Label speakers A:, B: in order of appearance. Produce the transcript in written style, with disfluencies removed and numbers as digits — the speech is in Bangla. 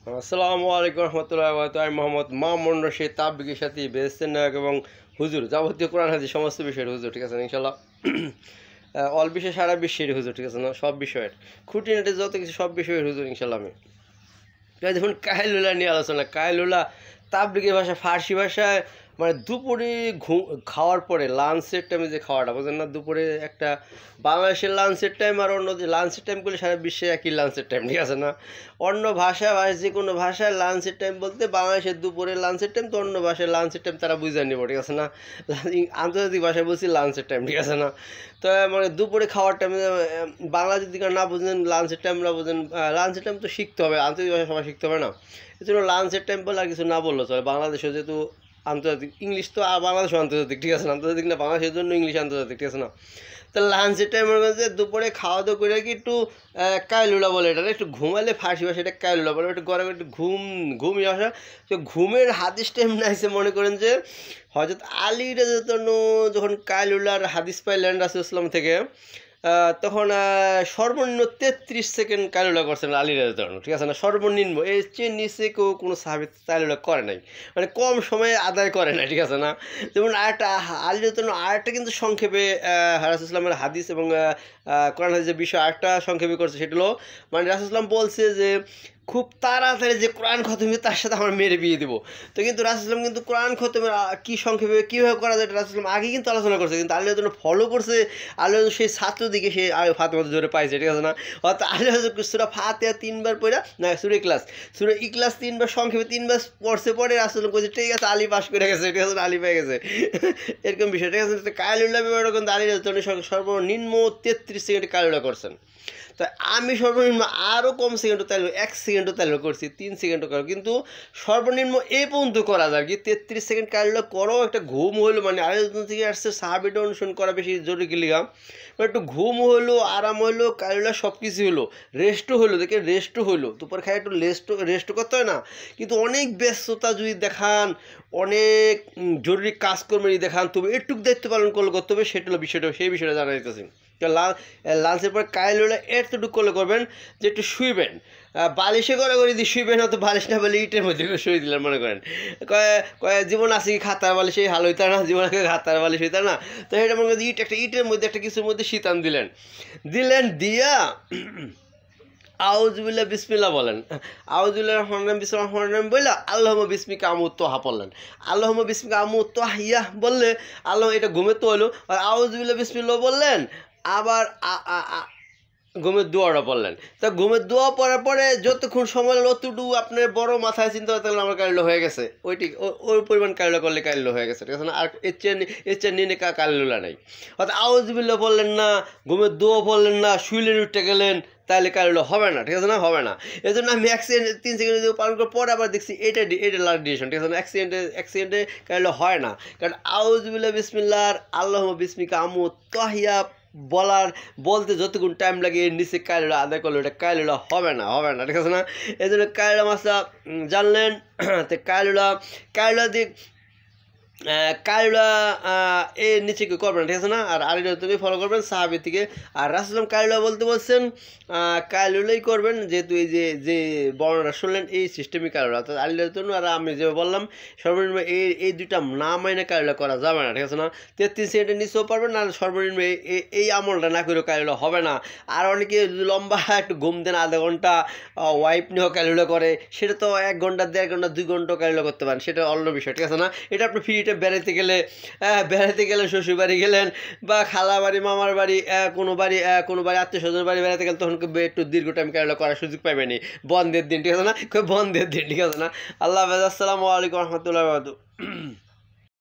A: আসসালামু আলাইকুম রহমতুল্লাহ আমি মোহাম্মদ মামুন রশিদ তাবলিগের সাথে বেহেস্তের নায়ক এবং হুজুর যাবতীয় কোরআন হাদিস সমস্ত বিষয়ের হুজুর, ঠিক আছে ইনশাল্লাহ। অল বিষয়ে সারা বিশ্বের হুজুর, ঠিক আছে না, সব বিষয়ের খুঁটিনাটি যত কিছু সব বিষয়ের হুজুর ইনশাল্লাহ। আমি দেখুন কায়লুলা নিয়ে আলোচনা। কায়লুলা তাবলিগের ভাষা, ফার্সি ভাষায় মানে দুপুরে খাওয়ার পরে লাঞ্চের টাইমে যে খাওয়াটা, বোঝেন না, দুপুরে একটা বাংলাদেশের লাঞ্চের টাইম আর অন্য যে লাঞ্চের টাইমগুলো সারা বিশ্বে একই লাঞ্চের টাইম, ঠিক আছে না। অন্য ভাষা বা যে কোনো ভাষায় লাঞ্চের টাইম বলতে বাংলাদেশের দুপুরের লাঞ্চের টাইম, তো অন্য ভাষায় লাঞ্চের টাইম তারা বুঝে নিব, ঠিক আছে না। আন্তর্জাতিক ভাষায় বলছি লাঞ্চের টাইম, ঠিক আছে না। তো মানে দুপুরে খাওয়ার টাইম বাংলা যদি না বুঝেন, লাঞ্চের টাইম না বুঝেন, লাঞ্চের টাইম তো শিখতে হবে, আন্তর্জাতিক ভাষা সবাই শিখতে হবে না। এই জন্য লাঞ্চের টাইম বলে আর কিছু না বললেও চলে। বাংলাদেশে যেহেতু আন্তর্জাতিক, ইংলিশ তো বাংলাদেশও আন্তর্জাতিক, ঠিক আছে না, আন্তর্জাতিক না বাংলাদেশের জন্য ইংলিশ আন্তর্জাতিক, ঠিক আছে না। তো লাঞ্চের টাইমের মধ্যে দুপুরে খাওয়া দাওয়া করে কি একটু কায়লুলা বলে, এটা একটু ঘুমালে ফার্সি ভাষা এটা কায়লুলা বলে, একটু গরমে একটু ঘুমিয়ে আসা। তো ঘুমের হাদিস টাইম নাইছে, মনে করেন যে হযরত আলী রাদিয়াল্লাহু যখন কায়লুলার হাদিস পাইলেন রাসূলুল্লাহ সাল্লাল্লাহু আলাইহি ওয়াসাল্লাম থেকে, তখন সর্বনিম্ন 33 সেকেন্ড কায়লুলা করছেন আলী রাদিয়াল্লাহু, ঠিক আছে না। সর্বনিম্ন, এর চেয়ে নিচে কেউ কোনো সাহাবী কায়লুলা করে নাই, মানে কম সময়ে আদায় করে নাই, ঠিক আছে না। যেমন আরেকটা আলী রাদিয়াল্লাহু আরেকটা কিন্তু সংক্ষেপে রাসূলুল্লাহ সাল্লাল্লাহু হাদিস এবং কোরআন হাদিসের বিষয় আরেকটা সংক্ষেপে করছে। সেটা হলো মানে রাসূলুল্লাহ সাল্লাল্লাহু বলছে যে খুব তাড়াতাড়ি যে কোরআন খতমে তার সাথে আমার মেরে বিয়ে দেবো। তো কিন্তু রাসূলুল্লাহ কিন্তু কোরআন খতমের কী সংক্ষেপে কীভাবে করা যায় রাসূলুল্লাহ আগে কিন্তু আলোচনা করছে, কিন্তু আলী রাদিয়াল্লাহু ফলো করছে। আলী রাদিয়াল্লাহু সেই ছাত্র দিকে সে ফাতেমা জোরে পাইছে, ঠিক আছে না। অর্থাৎ আলী রাদিয়াল্লাহু সূরা ফাতিহা 3 বার পড়া, না সূরা ইখলাস 3 বার সংক্ষেপে 3 বার পড়ছে, পরে রাসূলুল্লাহ কইছে ঠিক আছে আলী পাস করে গেছে, ঠিক আছে, আলী পেয়ে গেছে। এরকম বিষয়, ঠিক আছে। কায়লুল্লাহ ব্যাপারটা কিন্তু আলী রাদিয়াল্লাহু সর্বনিম্ন 33 সেকেন্ডে কায়লুল্লাহ করছেন। তো আমি সর্বনিম্ন আরও কম সেকেন্ডও তাইলে 1 সেকেন্ডও তাইলে করছি, 3 সেকেন্ডও করো, কিন্তু সর্বনিম্ন এই পর্যন্ত করা যায় কি 33 সেকেন্ড কায়লুলা করো। একটা ঘুম হইলো, মানে আয়োজন থেকে আসছে সাহাবিটা অনুসরণ করা বেশি জরুরি কি লিগা, একটু ঘুম হইলো, আরাম হইলো, কায়লুলা সব কিছু হলো, রেস্টও হইলো, দেখে রেস্টও হইলো, দুপুর খাই একটু রেস্ট করতে হয় না। কিন্তু অনেক ব্যস্ততা যদি দেখান, অনেক জরুরি কাজকর্ম যদি দেখান, তবে একটুক দায়িত্ব পালন করতে হবে, সেটা হলো বিষয়টা, সেই বিষয়টা জানা যেতেছে। তো লাঞ্চের পর কায়লুলা এতটুকু করলে করবেন যে একটু শুইবেন, বালিশে করে যদি শুইবেন, হয়তো বালিশ না বলে ইটের মধ্যে শুয়ে দিলেন, মনে করেন কয়ে জীবন আছে কি খাতার বালিশ, এই হাল হইতা না, জীবন আছে খাতার বালিশ হইতা না। তো এটা মনে করেন একটা ইটের মধ্যে একটা কিছুর মধ্যে শীতান দিলেন দিয়া আউযুবিল্লাহ বিসমিল্লাহ বলেন, আউযুবিল্লাহ রহমানির বিসমিল্লাহ বললে আল্লাহুম্মা বিসমিকা আমুতু তোহা পড়লেন, আল্লাহুম্মা বিসমিকা আমুতু তোহিয়া বললে আল্লাহ, এটা ঘুমে তো হলো। আর আউযুবিল্লাহ বিসমিল্লাহ বললেন, আবার ঘুমের দোয়াটা পড়লেন। তা ঘুমের দোয়া পড়ার পরে যতক্ষণ সময় অতটুকু আপনার বড় মাথায় চিন্তা করতে গেলে আমার কায়লুলা হয়ে গেছে, ওইটি ওই পরিমাণ কায়লুলা করলে কায়লুলা হয়ে গেছে, ঠিক আছে না। আর এর চেয়ে নিয়ে কায়লুলা নাই। অর্থাৎ আউযুবিল্লাহ বললেন না, ঘুমের দোয়া পড়লেন না, শুইলেন উঠতে গেলেন, তাহলে কায়লুলা হবে না, ঠিক আছে না, হবে না। এই জন্য আমি 1 সেকেন্ড 3 সেকেন্ড পালন করার পরে আবার দেখছি এটা লাস্ট ডিসিশন, ঠিক আছে না। 1 সেকেন্ডে কায়লুলা হয় না, কারণ আউযুবিল্লাহ বিসমিল্লাহ আল্লাহুম্মা বিসমিকা আমুতু তোহিয়া বলতে যতক্ষণ টাইম লাগে, এর নিচে কায়লুলা আদায় করলে ওটা কায়লুলা হবে না, ঠিক আছে না। এই জন্য কায়লুলা মাছটা জানলেন। তো কায়লুলা দিয়ে কায়লুলা এর নিচে কেউ করবেন না, ঠিক আছে না। আর আলীরা তুমি ফলো করবেন সাহাবী থেকে। আর রাসূলুল্লাহ কায়লুলা বলতে বলছেন, কায়লুলাই করবেন, যেহেতু এই যে বর্ণনা শুনলেন এই সিস্টেমই কায়লুলা। অর্থাৎ আলীরা তুমি আর আমি যে বললাম সর্বনিম্ন এই দুইটা না মাইনে কায়লুলা করা যাবে না, ঠিক আছে না। 33 সেকেন্ডের নিচেও পারবেন না, সর্বনিম্ন এই আমলটা না করেও কায়লুলা হবে না। আর অনেকে লম্বা একটু ঘুম দেন, আধা ঘন্টা ওয়াইপ নিয়েও কায়লুলা করে, সেটা তো 1 ঘন্টা 1.5 ঘন্টা 2 ঘন্টা কায়লুলা করতে পারেন, সেটা অন্য বিষয়, ঠিক আছে না। এটা আপনি ফ্রিতে বেড়াতে গেলেন, শ্বশুর বাড়ি গেলেন বা খালা বাড়ি, মামার বাড়ি, কোনো বাড়ি আত্মীয় স্বজনের বাড়ি বেড়াতে গেলে, তখন একটু দীর্ঘ টাইম কায়লুলা করার সুযোগ পাইবেনি, বন্ধের দিন, ঠিক আছে না, বন্ধের দিন, ঠিক আছে না। আল্লাহ হাফেজ, আসসালামু আলাইকুম রহমতুল্লাহ।